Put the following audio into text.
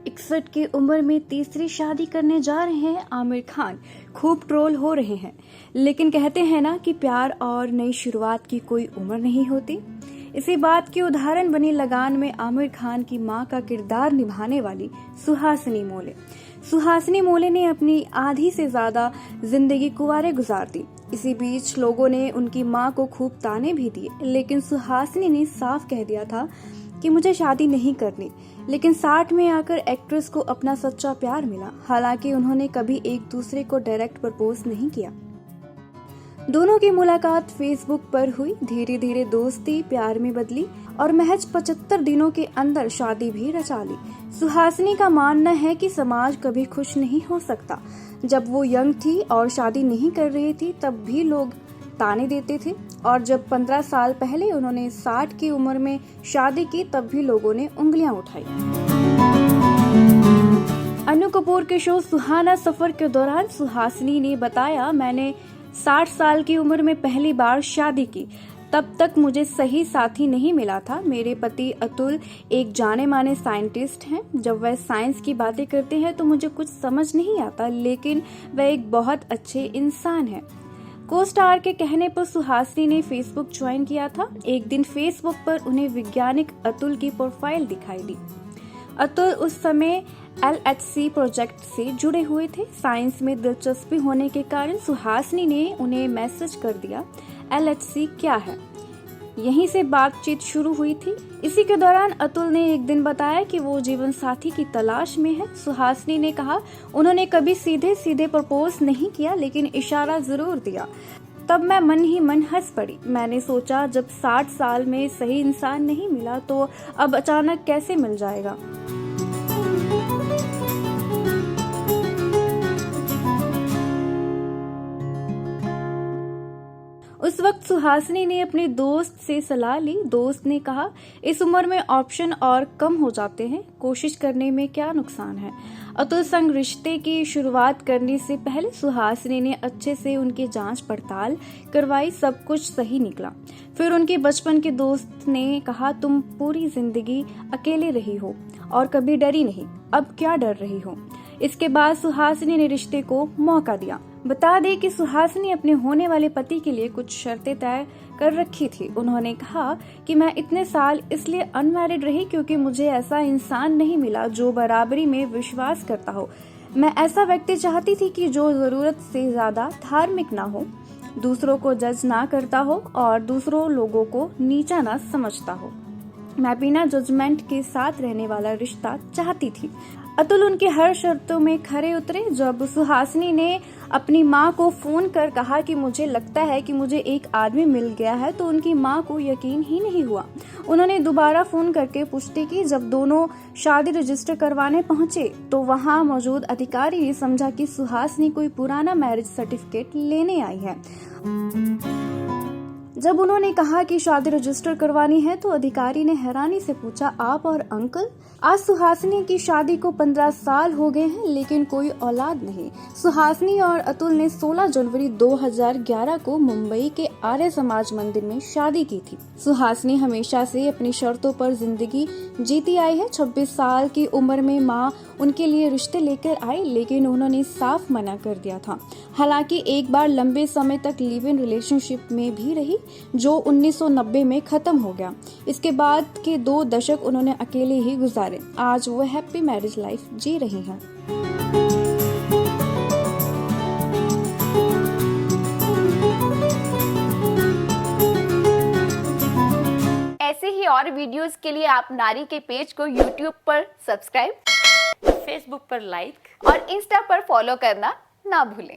61 की उम्र में तीसरी शादी करने जा रहे हैं आमिर खान। खूब ट्रोल हो रहे हैं, लेकिन कहते हैं ना कि प्यार और नई शुरुआत की कोई उम्र नहीं होती। इसी बात की उदाहरण बनी लगान में आमिर खान की मां का किरदार निभाने वाली सुहासिनी मोले। सुहासिनी मोले ने अपनी आधी से ज्यादा जिंदगी कुंवारे गुजार दी। इसी बीच लोगों ने उनकी मां को खूब ताने भी दिए, लेकिन सुहासिनी ने साफ कह दिया था कि मुझे शादी नहीं करनी। लेकिन 60 में आकर एक्ट्रेस को अपना सच्चा प्यार मिला। हालांकि उन्होंने कभी एक दूसरे को डायरेक्ट प्रपोज नहीं किया। दोनों की मुलाकात फेसबुक पर हुई, धीरे धीरे दोस्ती प्यार में बदली और महज 75 दिनों के अंदर शादी भी रचा ली। सुहासिनी का मानना है कि समाज कभी खुश नहीं हो सकता। जब वो यंग थी और शादी नहीं कर रही थी तब भी लोग ताने देते थे, और जब 15 साल पहले उन्होंने 60 की उम्र में शादी की तब भी लोगों ने उंगलियां उठाई। अनु कपूर के शो सुहाना सफर के दौरान सुहासिनी ने बताया, मैंने 60 साल की उम्र में पहली बार शादी की। तब तक मुझे सही साथी नहीं मिला था। मेरे पति अतुल एक जाने माने साइंटिस्ट हैं। जब वह साइंस की बातें करते हैं तो मुझे कुछ समझ नहीं आता, लेकिन वह एक बहुत अच्छे इंसान हैं। को स्टार के कहने पर सुहासिनी ने फेसबुक ज्वाइन किया था। एक दिन फेसबुक पर उन्हें वैज्ञानिक अतुल की प्रोफाइल दिखाई दी। अतुल उस समय LHC प्रोजेक्ट से जुड़े हुए थे। साइंस में दिलचस्पी होने के कारण सुहासिनी ने उन्हें मैसेज कर दिया, LHC क्या है। यहीं से बातचीत शुरू हुई थी। इसी के दौरान अतुल ने एक दिन बताया कि वो जीवन साथी की तलाश में है। सुहासिनी ने कहा, उन्होंने कभी सीधे सीधे प्रपोज नहीं किया, लेकिन इशारा जरूर दिया। तब मैं मन ही मन हंस पड़ी। मैंने सोचा, जब 60 साल में सही इंसान नहीं मिला तो अब अचानक कैसे मिल जाएगा। उस वक्त सुहासिनी ने अपने दोस्त से सलाह ली। दोस्त ने कहा, इस उम्र में ऑप्शन और कम हो जाते हैं, कोशिश करने में क्या नुकसान है। अतुल संग रिश्ते की शुरुआत करने से पहले सुहासिनी ने अच्छे से उनकी जांच पड़ताल करवाई। सब कुछ सही निकला। फिर उनके बचपन के दोस्त ने कहा, तुम पूरी जिंदगी अकेले रही हो और कभी डरी नहीं, अब क्या डर रही हो। इसके बाद सुहासिनी ने रिश्ते को मौका दिया। बता दें कि सुहासिनी अपने होने वाले पति के लिए कुछ शर्तें तय कर रखी थी। उन्होंने कहा कि मैं इतने साल इसलिए अनमैरिड रही क्योंकि मुझे ऐसा इंसान नहीं मिला जो बराबरी में विश्वास करता हो। मैं ऐसा व्यक्ति चाहती थी कि जो जरूरत से ज्यादा धार्मिक ना हो, दूसरों को जज ना करता हो और दूसरों लोगों को नीचा ना समझता हो। मैं बिना जजमेंट के साथ रहने वाला रिश्ता चाहती थी। अतुल उनकी हर शर्तों में खरे उतरे। जब सुहासिनी ने अपनी मां को फोन कर कहा कि मुझे लगता है कि मुझे एक आदमी मिल गया है, तो उनकी मां को यकीन ही नहीं हुआ। उन्होंने दोबारा फोन करके पुष्टि की। जब दोनों शादी रजिस्टर करवाने पहुंचे तो वहां मौजूद अधिकारी ने समझा कि सुहासिनी कोई पुराना मैरिज सर्टिफिकेट लेने आई है। जब उन्होंने कहा कि शादी रजिस्टर करवानी है तो अधिकारी ने हैरानी से पूछा, आप और अंकल? आज सुहासिनी की शादी को 15 साल हो गए हैं, लेकिन कोई औलाद नहीं। सुहासिनी और अतुल ने 16 जनवरी 2011 को मुंबई के आर्य समाज मंदिर में शादी की थी। सुहासिनी हमेशा से अपनी शर्तों पर जिंदगी जीती आई है। 26 साल की उम्र में मां उनके लिए रिश्ते लेकर आई, लेकिन उन्होंने साफ मना कर दिया था। हालांकि एक बार लंबे समय तक लिव इन रिलेशनशिप में भी रही, जो 1990 में खत्म हो गया। इसके बाद के 2 दशक उन्होंने अकेले ही गुजारे। आज वो हैप्पी मैरिज लाइफ जी रही हैं। ऐसे ही और वीडियोस के लिए आप नारी के पेज को YouTube पर सब्सक्राइब, फेसबुक पर लाइक और इंस्टा पर फॉलो करना ना भूलें।